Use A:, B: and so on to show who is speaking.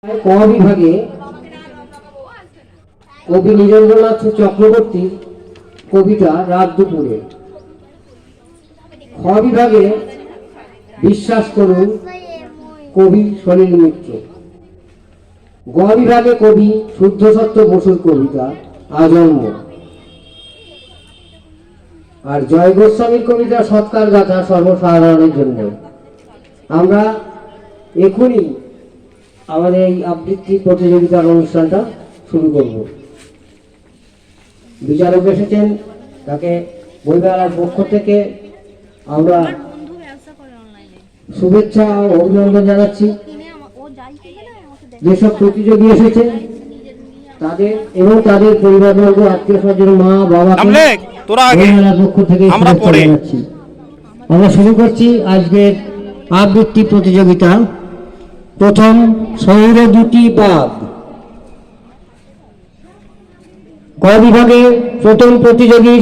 A: ক বিভাগে কবি নীরেন্দ্রনাথ চক্রবর্তীর কবিতা রাত দুপুরে। খ বিভাগে বিশ্বাস করুন কবি সলিল মিত্র। গ বিভাগে কবি শুদ্ধসত্য বসুর কবিতা আজন্ম। আর জয় গোস্বামীর কবিতা সৎকার গাথা সর্বসাধারণের জন্য। আমরা এখনই আমাদের এই আবৃত্তি প্রতিযোগিতার অনুষ্ঠানটা শুরু করব। বিচারক এসেছেন, তাকে বইমেলার পক্ষ থেকে আমরা শুভেচ্ছা ও অভিনন্দন জানাচ্ছি। যেসব প্রতিযোগী এসেছেন তাদের এবং তাদের পরিবারবর্গ, আত্মীয় স্বজন, মা বাবাকে বইমেলার পক্ষ থেকে শুভেচ্ছা জানাচ্ছি। আমরা শুরু করছি আজকের আবৃত্তি প্রতিযোগিতা। প্রথম, শহরে দুটি বাঘ। ক বিভাগে প্রথম প্রতিযোগী